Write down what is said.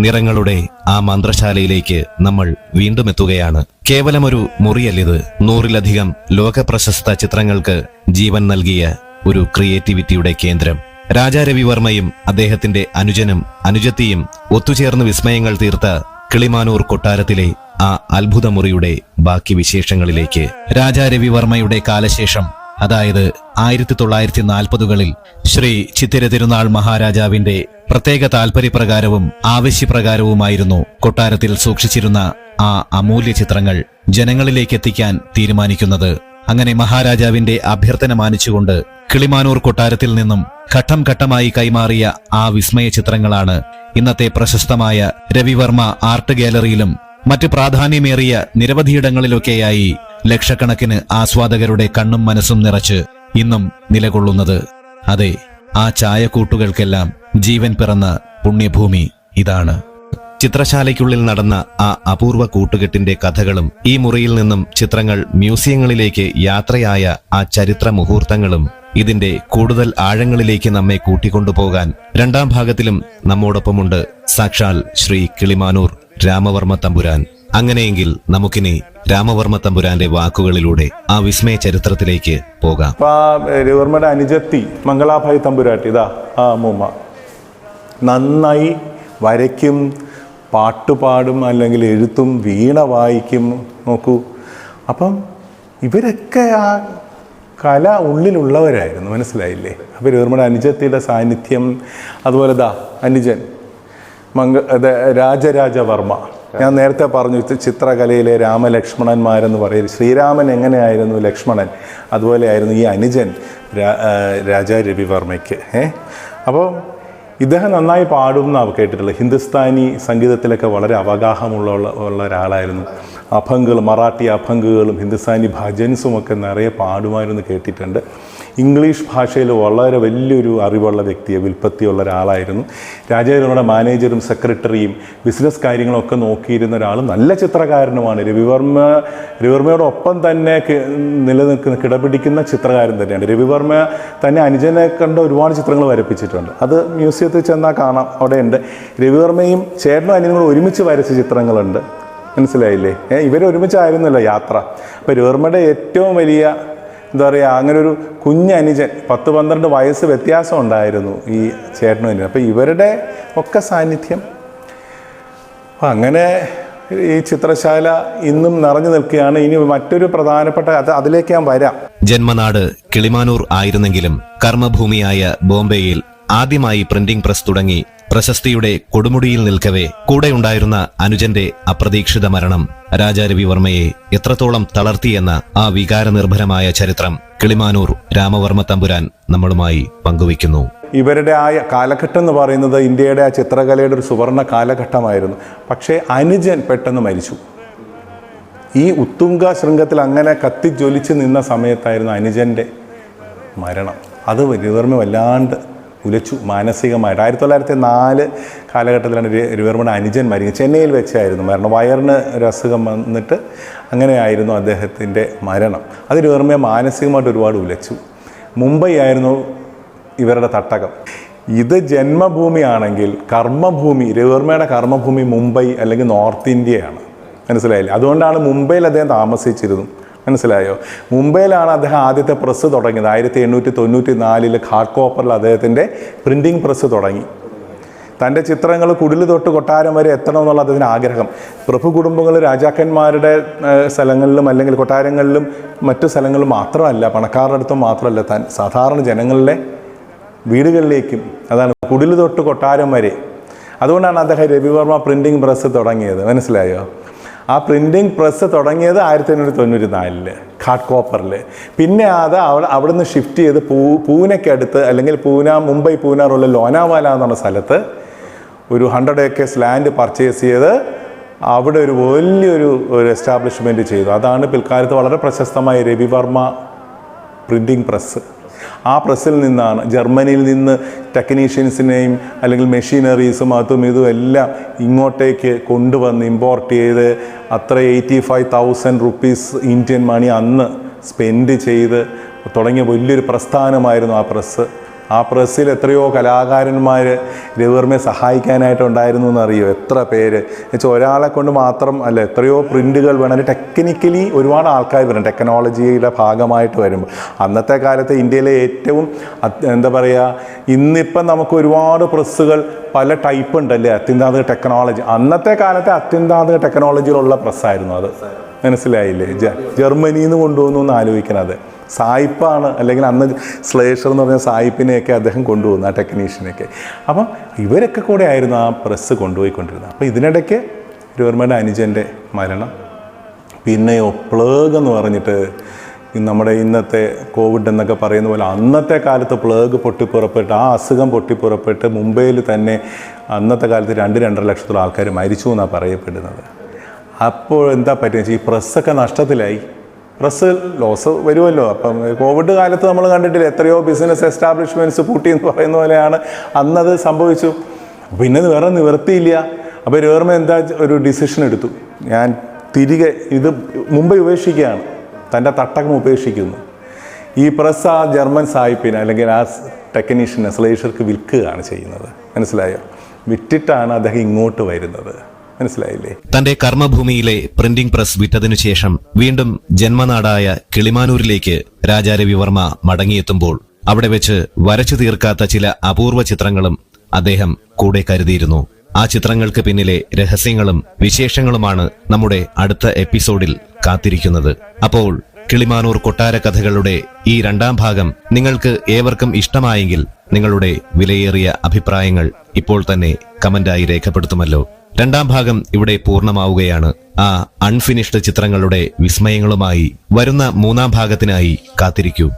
നിറങ്ങളുടെ ആ മന്ത്രശാലയിലേക്ക് നമ്മൾ വീണ്ടും എത്തുകയാണ്. കേവലമൊരു മുറിയല്ലിത്. 100-ലധികം ലോകപ്രശസ്ത ചിത്രങ്ങൾക്ക് ജീവൻ നൽകിയ ഒരു ക്രിയേറ്റിവിറ്റിയുടെ കേന്ദ്രം. രാജാ രവിവർമ്മയും അദ്ദേഹത്തിന്റെ അനുജനും അനുജത്തിയും ഒത്തുചേർന്ന് വിസ്മയങ്ങൾ തീർത്ത കിളിമാനൂർ കൊട്ടാരത്തിലെ ആ അത്ഭുത മുറിയുടെ ബാക്കി വിശേഷങ്ങളിലേക്ക്. രാജാ രവിവർമ്മയുടെ കാലശേഷം, അതായത് 1940-കളിൽ ശ്രീ ചിത്തിര തിരുനാൾ മഹാരാജാവിന്റെ പ്രത്യേക താൽപര്യപ്രകാരവും ആവശ്യപ്രകാരവുമായിരുന്നു കൊട്ടാരത്തിൽ സൂക്ഷിച്ചിരുന്ന ആ അമൂല്യ ചിത്രങ്ങൾ ജനങ്ങളിലേക്ക് എത്തിക്കാൻ തീരുമാനിക്കുന്നത്. അങ്ങനെ മഹാരാജാവിന്റെ അഭ്യർത്ഥന മാനിച്ചുകൊണ്ട് കിളിമാനൂർ കൊട്ടാരത്തിൽ നിന്നും ഘട്ടം ഘട്ടമായി കൈമാറിയ ആ വിസ്മയ ചിത്രങ്ങളാണ് ഇന്നത്തെ പ്രശസ്തമായ രവിവർമ്മ ആർട്ട് ഗാലറിയിലും മറ്റ് പ്രാധാന്യമേറിയ നിരവധിയിടങ്ങളിലൊക്കെയായി ലക്ഷക്കണക്കിന് ആസ്വാദകരുടെ കണ്ണും മനസ്സും നിറച്ച് ഇന്നും നിലകൊള്ളുന്നത്. അതെ, ആ ചായക്കൂട്ടുകൾക്കെല്ലാം ജീവൻ പിറന്ന പുണ്യഭൂമി ഇതാണ്. ചിത്രശാലയ്ക്കുള്ളിൽ നടന്ന ആ അപൂർവ കൂട്ടുകെട്ടിന്റെ കഥകളും ഈ മുറിയിൽ നിന്നും ചിത്രങ്ങൾ മ്യൂസിയങ്ങളിലേക്ക് യാത്രയായ ആ ചരിത്ര മുഹൂർത്തങ്ങളും ഇതിന്റെ കൂടുതൽ ആഴങ്ങളിലേക്ക് നമ്മെ കൂട്ടിക്കൊണ്ടുപോകാൻ രണ്ടാം ഭാഗത്തിലും നമ്മോടൊപ്പമുണ്ട് സാക്ഷാൽ ശ്രീ കിളിമാനൂർ രാമവർമ്മ തമ്പുരാൻ. അങ്ങനെയെങ്കിൽ നമുക്കിനി രാമവർമ്മ തമ്പുരാന്റെ വാക്കുകളിലൂടെ ആ വിസ്മയ ചരിത്രത്തിലേക്ക് പോകാം. രവിവർമ്മയുടെ അനുജത്തി മംഗളാഭായി തമ്പുരാട്ടി, ഇതാ ആ അമ്മൂമ്മ നന്നായി വരയ്ക്കും, പാട്ടുപാടും, അല്ലെങ്കിൽ എഴുത്തും, വീണ വായിക്കും. നോക്കൂ, അപ്പം ഇവരൊക്കെ ആ കല ഉള്ളിലുള്ളവരായിരുന്നു, മനസ്സിലായില്ലേ? അപ്പോൾ രവിവർമ്മയുടെ അനുജത്തിയുടെ സാന്നിധ്യം, അതുപോലെ അനുജൻ രാജരാജവർമ്മ. ഞാൻ നേരത്തെ പറഞ്ഞു ചിത്രകലയിലെ രാമലക്ഷ്മണന്മാരെന്ന് പറയും. ശ്രീരാമൻ എങ്ങനെയായിരുന്നു ലക്ഷ്മണൻ, അതുപോലെയായിരുന്നു ഈ അനുജൻ രാജാ രവിവർമ്മയ്ക്ക്. അപ്പോൾ ഇദ്ദേഹം നന്നായി പാടും എന്നാണ് കേട്ടിട്ടുള്ളത്. ഹിന്ദുസ്ഥാനി സംഗീതത്തിലൊക്കെ വളരെ അവഗാഹമുള്ള ഒരാളായിരുന്നു. അഭംഗുകളും മറാഠി അഭംഗുകളും ഹിന്ദുസ്ഥാനി ഭജൻസും ഒക്കെ നിറയെ പാടുമായിരുന്നു കേട്ടിട്ടുണ്ട്. ഇംഗ്ലീഷ് ഭാഷയിൽ വളരെ വലിയൊരു അറിവുള്ള വ്യക്തിയെ, വിൽപ്പത്തിയുള്ള ഒരാളായിരുന്നു. രാജാവിനോടെ മാനേജറും സെക്രട്ടറിയും ബിസിനസ് കാര്യങ്ങളൊക്കെ നോക്കിയിരുന്ന ഒരാൾ, നല്ല ചിത്രകാരനുമാണ്. രവിവർമ്മയോടൊപ്പം തന്നെ നിലനിൽക്കുന്ന കിടപിടിക്കുന്ന ചിത്രകാരൻ തന്നെയാണ്. രവിവർമ്മ തന്നെ അനുജനെ കണ്ട ഒരുപാട് ചിത്രങ്ങൾ വരപ്പിച്ചിട്ടുണ്ട്. അത് മ്യൂസിയത്തിൽ ചെന്നാൽ കാണാം, അവിടെ ഉണ്ട്. രവിവർമ്മയും ചേട്ടനും അനിയനും കൂടെ ഒരുമിച്ച് വരച്ച ചിത്രങ്ങളുണ്ട്, മനസ്സിലായില്ലേ? ഇവരൊരുമിച്ചായിരുന്നല്ലോ യാത്ര. അപ്പോൾ രവിവർമ്മയുടെ ഏറ്റവും വലിയ എന്താ പറയുക, അങ്ങനെ ഒരു കുഞ്ഞനുജൻ, 10-12 വയസ്സ് വ്യത്യാസം ഉണ്ടായിരുന്നു ഈ ചേട്ടനും അനിയനും. അപ്പോൾ ഇവരുടെ ഒക്കെ സാന്നിധ്യം. അപ്പം അങ്ങനെ ഈ ചിത്രശാല ഇന്നും നിറഞ്ഞു നിൽക്കുകയാണ്. ഇനി മറ്റൊരു പ്രധാനപ്പെട്ട അതിലേക്ക് ഞാൻ വരാം. ജന്മനാട് കിളിമാനൂർ ആയിരുന്നെങ്കിലും കർമ്മഭൂമിയായ ബോംബെയിൽ ആദ്യമായി പ്രിന്റിംഗ് പ്രസ് തുടങ്ങി പ്രശസ്തിയുടെ കൊടുമുടിയിൽ നിൽക്കവേ കൂടെയുണ്ടായിരുന്ന അനുജന്റെ അപ്രതീക്ഷിത മരണം രാജാ രവിവർമ്മയെ എത്രത്തോളം തളർത്തിയെന്ന ആ വികാരനിർഭരമായ ചരിത്രം കിളിമാനൂർ രാമവർമ്മ തമ്പുരാൻ നമ്മളുമായി പങ്കുവയ്ക്കുന്നു. ഇവരുടെ ആ കാലഘട്ടം എന്ന് പറയുന്നത് ഇന്ത്യയുടെ ആ ചിത്രകലയുടെ ഒരു സുവർണ കാലഘട്ടമായിരുന്നു. പക്ഷേ അനുജൻ പെട്ടെന്ന് മരിച്ചു. ഈ ഉത്തുംഗ ശൃംഗത്തിൽ അങ്ങനെ കത്തിജ്വലിച്ച് നിന്ന സമയത്തായിരുന്നു അനുജൻ്റെ മരണം. അത് രവിവർമ്മ വല്ലാണ്ട് ഉലച്ചു മാനസികമായിട്ട്. 1904 കാലഘട്ടത്തിലാണ് രവിവർമ്മയുടെ അനുജൻ മരിക്കുന്നത്. ചെന്നൈയിൽ വെച്ചായിരുന്നു മരണം. വയറിന് ഒരു അസുഖം വന്നിട്ട് അങ്ങനെയായിരുന്നു അദ്ദേഹത്തിൻ്റെ മരണം. അത് രവിവർമ്മയെ മാനസികമായിട്ട് ഒരുപാട് ഉലച്ചു. മുംബൈ ആയിരുന്നു ഇവരുടെ തട്ടകം. ഇത് ജന്മഭൂമിയാണെങ്കിൽ കർമ്മഭൂമി, രവിവർമ്മയുടെ കർമ്മഭൂമി മുംബൈ അല്ലെങ്കിൽ നോർത്ത് ഇന്ത്യയാണ്, മനസ്സിലായില്ലേ? അതുകൊണ്ടാണ് മുംബൈയിൽ അദ്ദേഹം താമസിച്ചിരുന്നു, മനസ്സിലായോ? മുംബൈയിലാണ് അദ്ദേഹം ആദ്യത്തെ പ്രസ് തുടങ്ങിയത്. 1894 ഘാട്ട്കോപ്പറിൽ അദ്ദേഹത്തിൻ്റെ പ്രിൻറ്റിംഗ് പ്രസ് തുടങ്ങി. തൻ്റെ ചിത്രങ്ങൾ കുടിൽ തൊട്ട് കൊട്ടാരം വരെ എത്തണം എന്നുള്ള അദ്ദേഹത്തിൻ്റെ ആഗ്രഹം. പ്രഭു കുടുംബങ്ങൾ, രാജാക്കന്മാരുടെ സ്ഥലങ്ങളിലും അല്ലെങ്കിൽ കൊട്ടാരങ്ങളിലും മറ്റു സ്ഥലങ്ങളിലും മാത്രമല്ല, പണക്കാരുടെ അടുത്തും മാത്രമല്ല, സാധാരണ ജനങ്ങളുടെ വീടുകളിലേക്കും, അതാണ് കുടിൽ തൊട്ട് കൊട്ടാരം വരെ. അതുകൊണ്ടാണ് അദ്ദേഹം രവിവർമ്മ പ്രിൻറ്റിംഗ് പ്രസ് തുടങ്ങിയത്, മനസ്സിലായോ? ആ പ്രിൻറ്റിംഗ് പ്രസ് തുടങ്ങിയത് 1894 ഘാട്ട്കോപ്പറിൽ. പിന്നെ അത് അവിടുന്ന് ഷിഫ്റ്റ് ചെയ്ത് പൂനെക്കടുത്ത്, അല്ലെങ്കിൽ മുംബൈ പൂന റോഡിലെ ലോനാവാല എന്നുള്ള സ്ഥലത്ത് ഒരു 100 acres ലാൻഡ് പർച്ചേസ് ചെയ്ത് അവിടെ ഒരു വലിയൊരു എസ്റ്റാബ്ലിഷ്മെൻറ്റ് ചെയ്തു. അതാണ് പിൽക്കാലത്ത് വളരെ പ്രശസ്തമായ രവിവർമ്മ പ്രിൻറ്റിംഗ് പ്രസ്. ആ പ്രസ്സിൽ നിന്നാണ് ജർമ്മനിയിൽ നിന്ന് ടെക്നീഷ്യൻസിനെയും അല്ലെങ്കിൽ മെഷീനറീസും അതും ഇതും എല്ലാം ഇങ്ങോട്ടേക്ക് കൊണ്ടുവന്ന് ഇമ്പോർട്ട് ചെയ്ത് അത്ര 85,000 റുപ്പീസ് ഇന്ത്യൻ മണി അന്ന് സ്പെൻഡ് ചെയ്ത് തുടങ്ങിയ വലിയൊരു പ്രസ്ഥാനമായിരുന്നു ആ പ്രസ്. ആ പ്രസ്സിൽ എത്രയോ കലാകാരന്മാർ രവിവർമ്മയെ സഹായിക്കാനായിട്ടുണ്ടായിരുന്നു എന്നറിയോ? എത്ര പേര് എന്നുവെച്ചാൽ ഒരാളെ കൊണ്ട് മാത്രം അല്ല, എത്രയോ പ്രിൻ്റുകൾ വേണം. ടെക്നിക്കലി ഒരുപാട് ആൾക്കാർ വരും ടെക്നോളജിയുടെ ഭാഗമായിട്ട് വരുമ്പോൾ. അന്നത്തെ കാലത്ത് ഇന്ത്യയിലെ ഏറ്റവും എന്താ പറയുക, ഇന്നിപ്പം നമുക്ക് ഒരുപാട് പ്രസ്സുകൾ പല ടൈപ്പ് ഉണ്ടല്ലേ, അത്യന്താധുനിക ടെക്നോളജി. അന്നത്തെ കാലത്തെ അത്യന്താധുനിക ടെക്നോളജിയിലുള്ള പ്രസ്സായിരുന്നു അത്. മനസ്സിലായില്ലേ? ജർമ്മനിയിൽ നിന്ന് കൊണ്ടുവന്നു എന്ന് ആലോചിക്കണത്. സായിപ്പാണ്, അല്ലെങ്കിൽ അന്ന് സ്ലേഷർ എന്ന് പറഞ്ഞ സായിപ്പിനെയൊക്കെ അദ്ദേഹം കൊണ്ടുപോകുന്നു, ആ ടെക്നീഷ്യനെയൊക്കെ. അപ്പം ഇവരൊക്കെ കൂടെ ആയിരുന്നു ആ പ്രസ് കൊണ്ടുപോയിക്കൊണ്ടിരുന്നത്. അപ്പോൾ ഇതിനിടയ്ക്ക് രവിവർമ്മയുടെ അനുജൻ്റെ മരണം, പിന്നെയോ പ്ലേഗ് എന്ന് പറഞ്ഞിട്ട് നമ്മുടെ ഇന്നത്തെ കോവിഡ് എന്നൊക്കെ പറയുന്ന പോലെ അന്നത്തെ കാലത്ത് പ്ലേഗ് പൊട്ടിപ്പുറപ്പെട്ട്, ആ അസുഖം പൊട്ടിപ്പുറപ്പെട്ട് മുംബൈയിൽ തന്നെ അന്നത്തെ കാലത്ത് 2-2.5 ലക്ഷത്തോളം ആൾക്കാർ മരിച്ചു എന്നാണ് പറയപ്പെടുന്നത്. അപ്പോൾ എന്താ പറ്റുക, ഈ പ്രസ്സൊക്കെ നഷ്ടത്തിലായി. പ്രസ് ലോസ് വരുമല്ലോ. അപ്പം കോവിഡ് കാലത്ത് നമ്മൾ കണ്ടിട്ടില്ല, എത്രയോ ബിസിനസ് എസ്റ്റാബ്ലിഷ്മെൻറ്റ്സ് പൂട്ടി എന്ന് പറയുന്ന പോലെയാണ് അന്നത് സംഭവിച്ചു. പിന്നെ വേറെ നിവൃത്തിയില്ല. അപ്പോൾ രവിവർമ്മ എന്താ ഒരു ഡിസിഷൻ എടുത്തു, ഞാൻ തിരികെ ഇത് മുംബൈ ഉപേക്ഷിക്കുകയാണ്, തൻ്റെ തട്ടകം ഉപേക്ഷിക്കുന്നു. ഈ പ്രസ് ആ ജർമ്മൻ സായിപ്പിന് അല്ലെങ്കിൽ ആ ടെക്നീഷ്യനെ സ്ലേഷർക്ക് വിൽക്കുകയാണ് ചെയ്യുന്നത്. മനസ്സിലായോ? വിറ്റിട്ടാണ് അദ്ദേഹം ഇങ്ങോട്ട് വരുന്നത്. മനസ്സിലായില്ലേ? തന്റെ കർമ്മഭൂമിയിലെ പ്രിന്റിംഗ് പ്രസ് വിറ്റതിനു ശേഷം വീണ്ടും ജന്മനാടായ കിളിമാനൂരിലേക്ക് രാജാ രവിവർമ്മ മടങ്ങിയെത്തുമ്പോൾ അവിടെ വെച്ച് വരച്ചു തീർക്കാത്ത ചില അപൂർവ ചിത്രങ്ങളും അദ്ദേഹം കൂടെ കരുതിയിരുന്നു. ആ ചിത്രങ്ങൾക്ക് പിന്നിലെ രഹസ്യങ്ങളും വിശേഷങ്ങളുമാണ് നമ്മുടെ അടുത്ത എപ്പിസോഡിൽ കാത്തിരിക്കുന്നത്. അപ്പോൾ കിളിമാനൂർ കൊട്ടാര കഥകളുടെ ഈ 2ാം ഭാഗം നിങ്ങൾക്ക് ഏവർക്കും ഇഷ്ടമായെങ്കിൽ നിങ്ങളുടെ വിലയേറിയ അഭിപ്രായങ്ങൾ ഇപ്പോൾ തന്നെ കമന്റായി രേഖപ്പെടുത്തുമല്ലോ. 2ാം ഭാഗം ഇവിടെ പൂർണ്ണമാവുകയാണ്. ആ അൺഫിനിഷ്ഡ് ചിത്രങ്ങളുടെ വിസ്മയങ്ങളുമായി വരുന്ന 3ാം ഭാഗത്തിനായി കാത്തിരിക്കൂ.